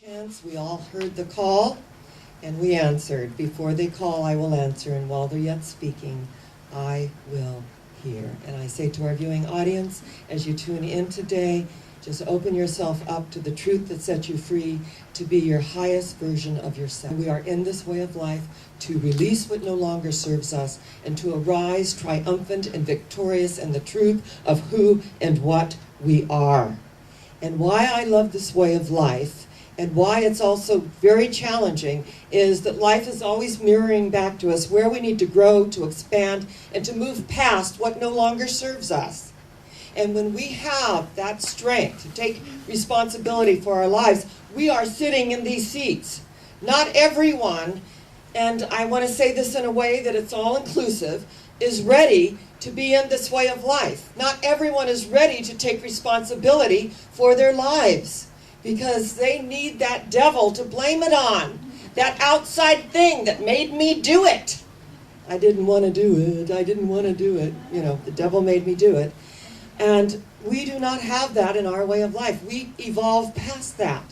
Chance, we all heard the call, and we answered. Before they call, I will answer, and while they're yet speaking, I will hear. And I say to our viewing audience, as you tune in today, just open yourself up to the truth that sets you free to be your highest version of yourself. We are in this way of life to release what no longer serves us and to arise triumphant and victorious in the truth of who and what we are. And why I love this way of life and why it's also very challenging is that life is always mirroring back to us where we need to grow, to expand, and to move past what no longer serves us. And when we have that strength to take responsibility for our lives, we are sitting in these seats. Not everyone, and I want to say this in a way that it's all inclusive, is ready to be in this way of life. Not everyone is ready to take responsibility for their lives because they need that devil to blame it on, that outside thing that made me do it. I didn't want to do it. I didn't want to do it. You know, the devil made me do it. And we do not have that in our way of life. We evolve past that.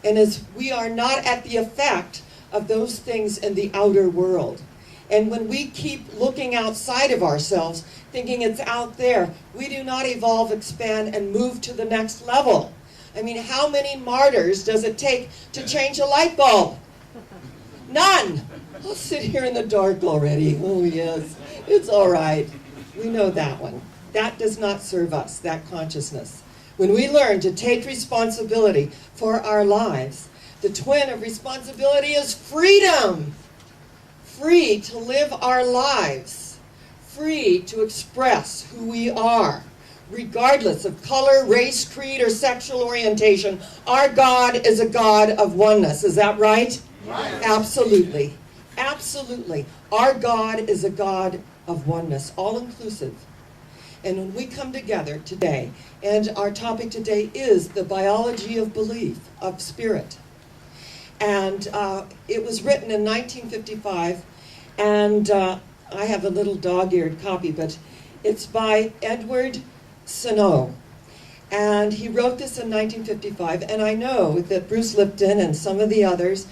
And as we are not at the effect of those things in the outer world. And when we keep looking outside of ourselves, thinking it's out there, we do not evolve, expand, and move to the next level. I mean, how many martyrs does it take to change a light bulb? None. I'll sit here in the dark already. Oh, yes. It's all right. We know that one. That does not serve us, that consciousness. When we learn to take responsibility for our lives, the twin of responsibility is freedom. Free to live our lives. Free to express who we are. Regardless of color, race, creed, or sexual orientation, our God is a God of oneness. Is that right? Right. Absolutely. Absolutely. Our God is a God of oneness, all-inclusive. And when we come together today, and our topic today is the biology of belief, of spirit. And it was written in 1955, and I have a little dog-eared copy, but it's by Edward Snow. And he wrote this in 1955, and I know that Bruce Lipton and some of the others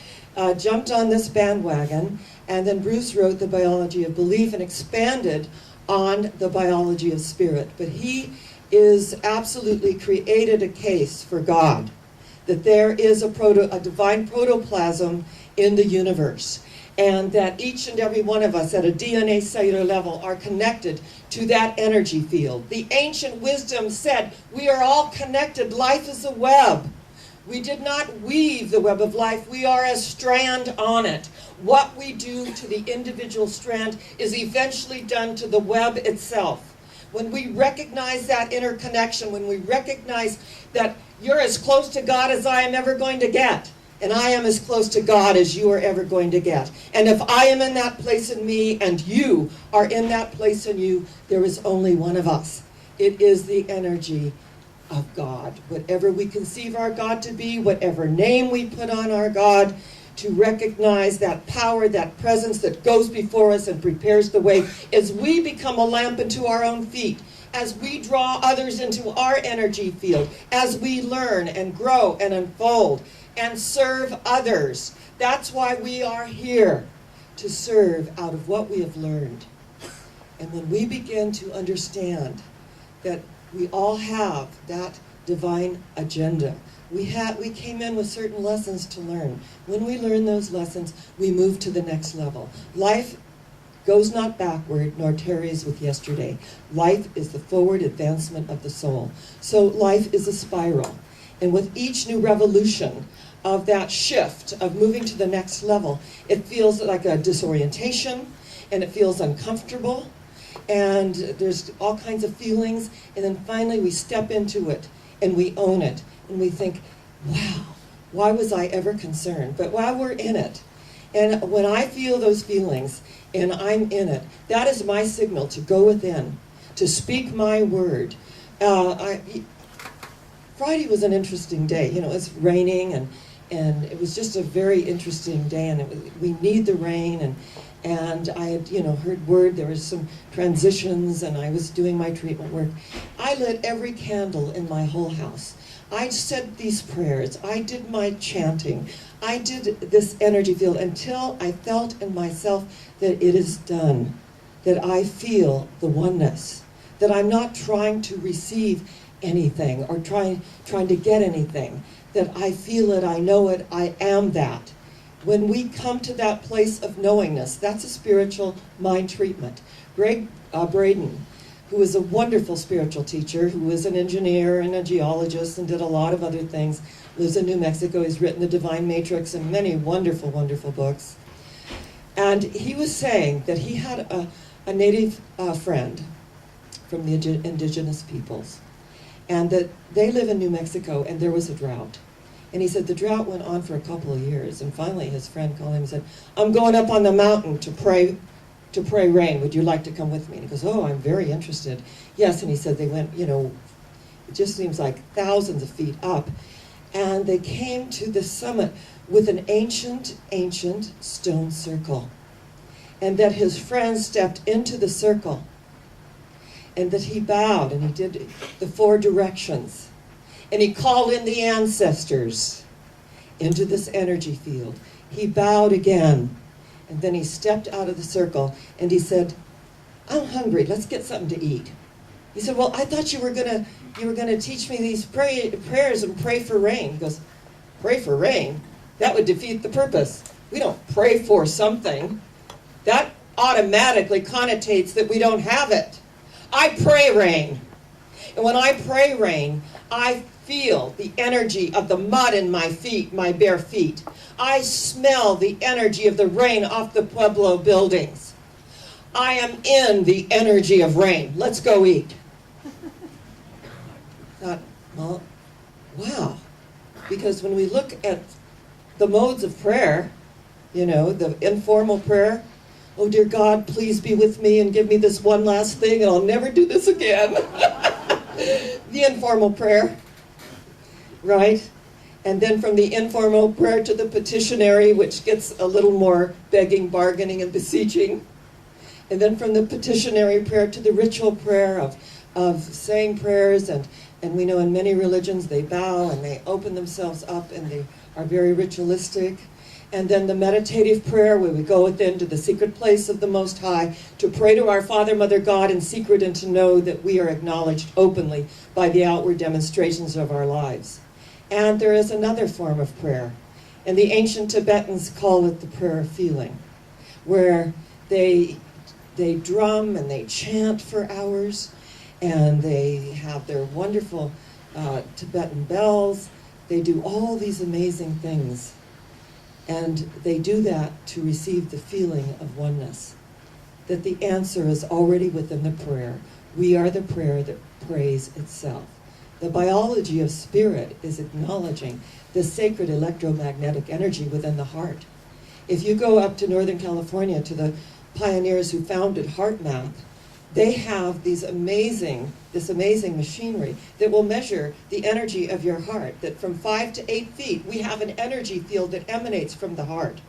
jumped on this bandwagon, and then Bruce wrote The Biology of Belief and expanded on the biology of spirit. But he is absolutely created a case for God, that there is a divine protoplasm in the universe, and that each and every one of us at a DNA cellular level are connected to that energy field. The ancient wisdom said we are all connected. Life is a web. We did not weave the web of life. We are a strand on it. What we do to the individual strand is eventually done to the web itself. When we recognize that interconnection, when we recognize that you're as close to God as I am ever going to get, and I am as close to God as you are ever going to get. And if I am in that place in me and you are in that place in you, there is only one of us. It is the energy of God. Whatever we conceive our God to be, whatever name we put on our God, to recognize that power, that presence that goes before us and prepares the way, as we become a lamp unto our own feet, as we draw others into our energy field, as we learn and grow and unfold and serve others. That's why we are here, to serve out of what we have learned. And when we begin to understand that we all have that divine agenda, we came in with certain lessons to learn. When we learn those lessons, we move to the next level. Life goes not backward, nor tarries with yesterday. Life is the forward advancement of the soul. So life is a spiral. And with each new revolution of that shift, of moving to the next level, it feels like a disorientation, and it feels uncomfortable, and there's all kinds of feelings, and then finally we step into it, and we own it, and we think, wow, why was I ever concerned? But while we're in it, and when I feel those feelings, and I'm in it, that is my signal to go within, to speak my word. Friday was an interesting day. You know, it's raining, and it was just a very interesting day, and we need the rain, and I had, heard word there was some transitions, and I was doing my treatment work. I lit every candle in my whole house. I said these prayers. I did my chanting. I did this energy field until I felt in myself that it is done, that I feel the oneness, that I'm not trying to receive anything or trying to get anything, that I feel it, I know it, I am that. When we come to that place of knowingness, that's a spiritual mind treatment. Greg Braden, who is a wonderful spiritual teacher, who is an engineer and a geologist and did a lot of other things, lives in New Mexico. He's written The Divine Matrix and many wonderful, wonderful books. And he was saying that he had a native friend from the indigenous peoples, and that they live in New Mexico, and there was a drought. And he said the drought went on for a couple of years, and finally his friend called him and said, I'm going up on the mountain to pray rain. Would you like to come with me? And he goes, oh, I'm very interested. Yes, and he said they went, it just seems like thousands of feet up. And they came to the summit with an ancient stone circle. And that his friend stepped into the circle, and that he bowed, and he did the 4 directions. And he called in the ancestors into this energy field. He bowed again, and then he stepped out of the circle, and he said, I'm hungry, let's get something to eat. He said, well, I thought you were gonna teach me these prayers and pray for rain. He goes, pray for rain? That would defeat the purpose. We don't pray for something. That automatically connotates that we don't have it. I pray rain. And when I pray rain, I feel the energy of the mud in my feet, my bare feet. I smell the energy of the rain off the Pueblo buildings. I am in the energy of rain. Let's go eat. Thought, well, wow. Because when we look at the modes of prayer, the informal prayer, oh dear God, please be with me and give me this one last thing and I'll never do this again. The informal prayer, right? And then from the informal prayer to the petitionary, which gets a little more begging, bargaining, and beseeching. And then from the petitionary prayer to the ritual prayer of saying prayers, and we know in many religions they bow and they open themselves up and they are very ritualistic. And then the meditative prayer where we go within to the secret place of the Most High to pray to our Father, Mother, God in secret, and to know that we are acknowledged openly by the outward demonstrations of our lives. And there is another form of prayer, and the ancient Tibetans call it the prayer of feeling, where they drum and they chant for hours, and they have their wonderful Tibetan bells. They do all these amazing things. And they do that to receive the feeling of oneness, that the answer is already within the prayer. We are the prayer that prays itself. The biology of spirit is acknowledging the sacred electromagnetic energy within the heart. If you go up to Northern California to the pioneers who founded HeartMath, they have this amazing machinery that will measure the energy of your heart, that from 5 to 8 feet, we have an energy field that emanates from the heart.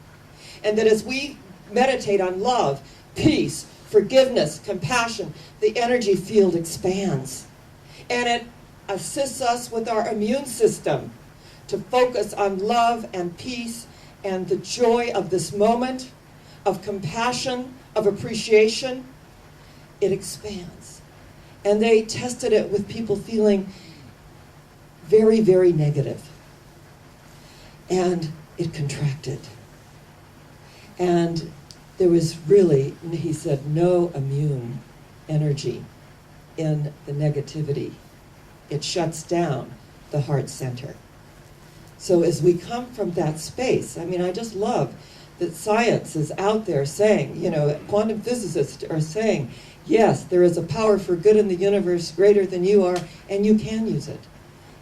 And that as we meditate on love, peace, forgiveness, compassion, the energy field expands. And it assists us with our immune system to focus on love and peace and the joy of this moment, of compassion, of appreciation. It expands. And they tested it with people feeling very, very negative. And it contracted. And there was really, he said, no immune energy in the negativity. It shuts down the heart center. So as we come from that space, I just love that science is out there saying, quantum physicists are saying, yes, there is a power for good in the universe greater than you are, and you can use it.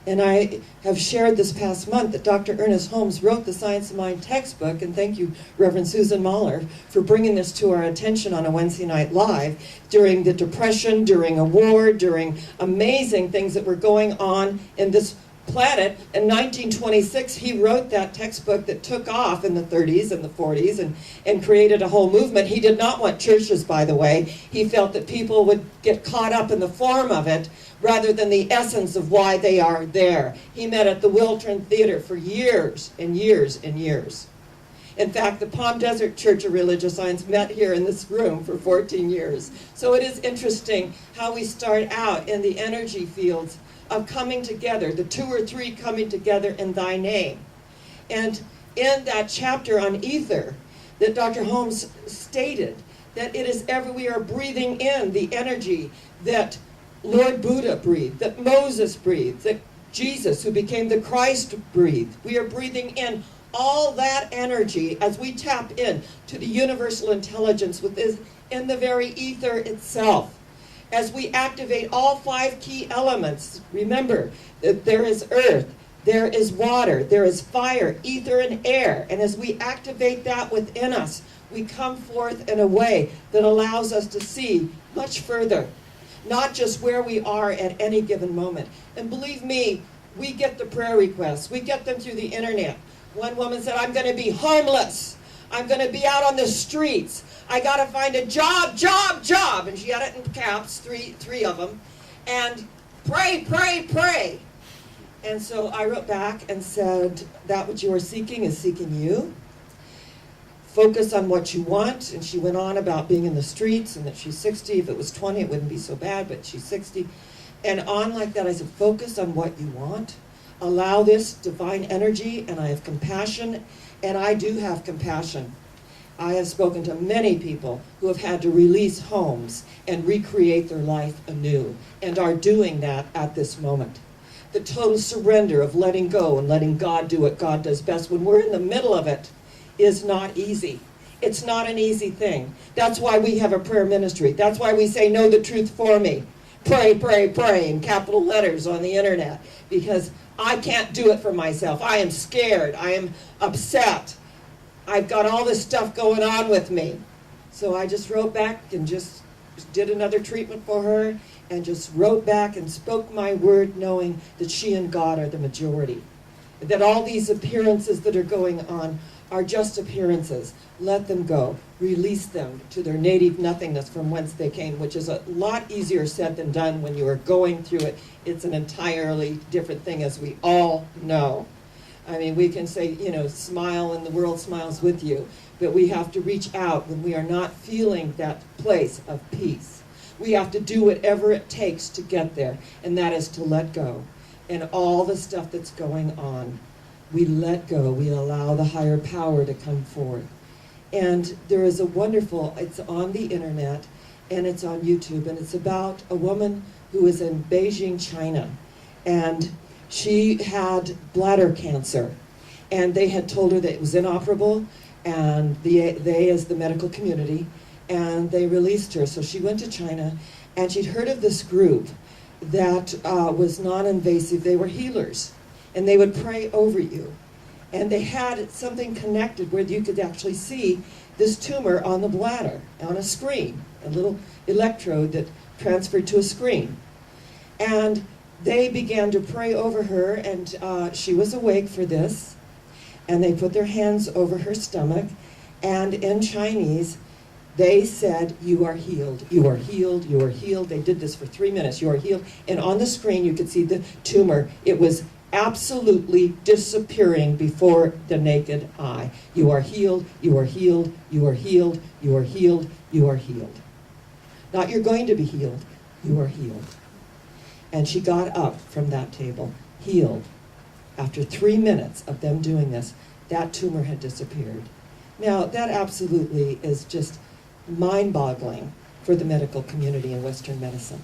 And I have shared this past month that Dr. Ernest Holmes wrote the Science of Mind textbook, and thank you, Reverend Susan Mahler, for bringing this to our attention on a Wednesday night live during the Depression, during a war, during amazing things that were going on in this planet. In 1926, he wrote that textbook that took off in the 30s and the 40s and created a whole movement. He did not want churches, by the way. He felt that people would get caught up in the form of it rather than the essence of why they are there. He met at the Wiltern Theater for years and years and years. In fact, the Palm Desert Church of Religious Science met here in this room for 14 years. So it is interesting how we start out in the energy fields of coming together, the 2 or 3 coming together in thy name. And in that chapter on ether, that Dr. Holmes stated that it is we are breathing in the energy that Lord Buddha breathed, that Moses breathed, that Jesus, who became the Christ, breathed. We are breathing in all that energy as we tap in to the universal intelligence within the very ether itself. As we activate all 5 key elements, remember that there is earth, there is water, there is fire, ether, and air. And as we activate that within us, we come forth in a way that allows us to see much further, not just where we are at any given moment. And believe me, we get the prayer requests. We get them through the internet. One woman said, I'm going to be homeless. I'm going to be out on the streets. I got to find a job, job, job. And she had it in caps, three of them. And pray, pray, pray. And so I wrote back and said, that what you are seeking is seeking you. Focus on what you want. And she went on about being in the streets and that she's 60. If it was 20, it wouldn't be so bad, but she's 60. And on like that, I said, focus on what you want. Allow this divine energy, and I have compassion, and I do have compassion. I have spoken to many people who have had to release homes and recreate their life anew, and are doing that at this moment. The total surrender of letting go and letting God do what God does best when we're in the middle of it is not easy. It's not an easy thing. That's why we have a prayer ministry. That's why we say, know the truth for me. Pray, pray, pray in capital letters on the internet, because I can't do it for myself. I am scared. I am upset. I've got all this stuff going on with me. So I just wrote back and just did another treatment for her and just wrote back and spoke my word, knowing that she and God are the majority. That all these appearances that are going on are just appearances. Let them go. Release them to their native nothingness from whence they came, which is a lot easier said than done when you are going through it. It's an entirely different thing, as we all know. I mean, we can say, smile and the world smiles with you, but we have to reach out when we are not feeling that place of peace. We have to do whatever it takes to get there, and that is to let go. And all the stuff that's going on, we let go. We allow the higher power to come forth. And there is a wonderful, it's on the internet, and it's on YouTube, and it's about a woman who is in Beijing, China, and she had bladder cancer, and they had told her that it was inoperable, and they as the medical community, and they released her. So she went to China, and she'd heard of this group that was non-invasive. They were healers, and they would pray over you. And they had something connected where you could actually see this tumor on the bladder, on a screen, a little electrode that transferred to a screen. And they began to pray over her, and she was awake for this. And they put their hands over her stomach, and in Chinese, they said, you are healed, you are healed, you are healed. They did this for 3 minutes, you are healed. And on the screen, you could see the tumor. It was absolutely disappearing before the naked eye. You are healed, you are healed, you are healed, you are healed, you are healed. Not you're going to be healed, you are healed. And she got up from that table, healed. After 3 minutes of them doing this, that tumor had disappeared. Now, that absolutely is just mind-boggling for the medical community in Western medicine.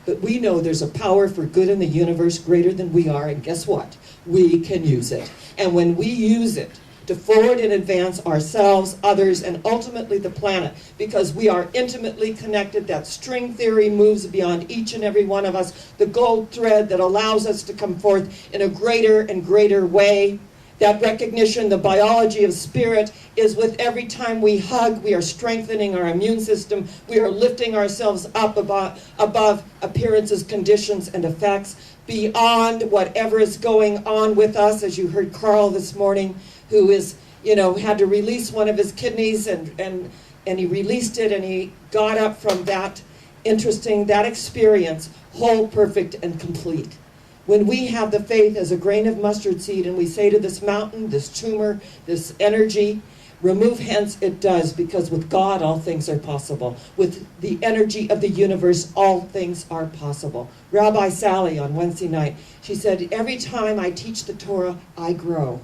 But we know there's a power for good in the universe greater than we are, and guess what? We can use it. And when we use it to forward and advance ourselves, others, and ultimately the planet, because we are intimately connected, that string theory moves beyond each and every one of us, the gold thread that allows us to come forth in a greater and greater way, That recognition, the biology of spirit, is with every time we hug, we are strengthening our immune system. We are lifting ourselves up above appearances, conditions, and effects, beyond whatever is going on with us. As you heard Carl this morning, who is, had to release one of his kidneys, and he released it, and he got up from that experience, whole, perfect, and complete. When we have the faith as a grain of mustard seed and we say to this mountain, this tumor, this energy, remove hence, it does, because with God all things are possible. With the energy of the universe, all things are possible. Rabbi Sally on Wednesday night, she said, every time I teach the Torah, I grow.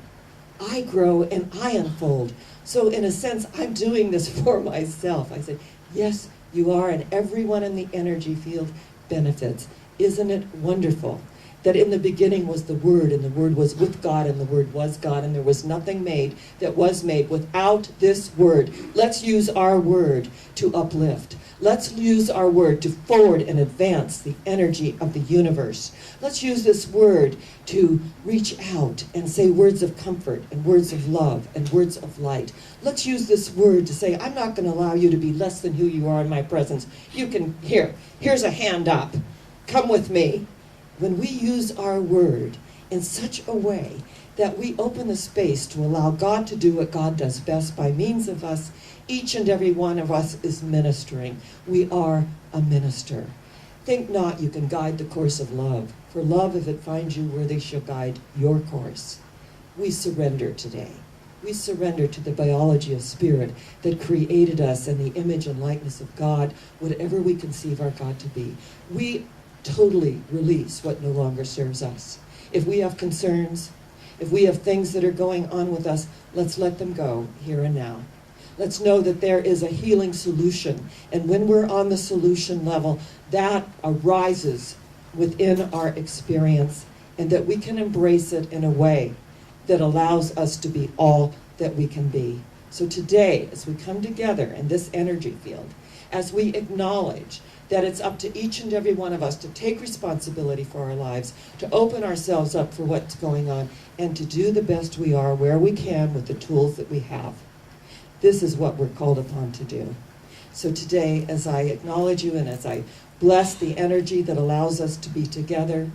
I grow and I unfold. So in a sense, I'm doing this for myself. I said, yes, you are, and everyone in the energy field benefits. Isn't it wonderful that in the beginning was the Word, and the Word was with God, and the Word was God, and there was nothing made that was made without this Word. Let's use our Word to uplift. Let's use our Word to forward and advance the energy of the universe. Let's use this Word to reach out and say words of comfort and words of love and words of light. Let's use this Word to say, I'm not going to allow you to be less than who you are in my presence. You can, here's a hand up. Come with me. When we use our Word in such a way that we open the space to allow God to do what God does best by means of us, each and every one of us is ministering. We are a minister. Think not you can guide the course of love, for love, if it finds you worthy, shall guide your course. We surrender today. We surrender to the biology of spirit that created us in the image and likeness of God, whatever we conceive our God to be. We totally release what no longer serves us. If we have concerns, if we have things that are going on with us, let's let them go here and now. Let's know that there is a healing solution, and when we're on the solution level, that arises within our experience, and that we can embrace it in a way that allows us to be all that we can be. So today, as we come together in this energy field, as we acknowledge that it's up to each and every one of us to take responsibility for our lives, to open ourselves up for what's going on, and to do the best we are where we can with the tools that we have. This is what we're called upon to do. So today, as I acknowledge you and as I bless the energy that allows us to be together,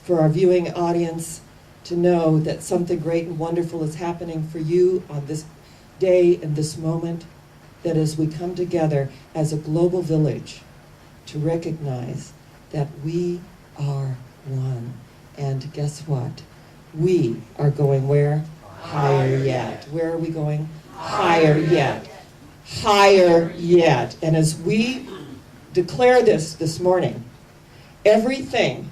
for our viewing audience to know that something great and wonderful is happening for you on this day and this moment, that as we come together as a global village, to recognize that we are one. And guess what? We are going where? Higher yet. Where are we going? Higher yet. Higher yet. And as we declare this morning, everything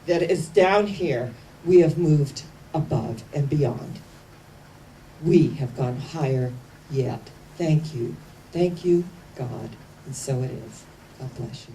that is down here, we have moved above and beyond. We have gone higher yet. Thank you. Thank you, God. And so it is. God bless you.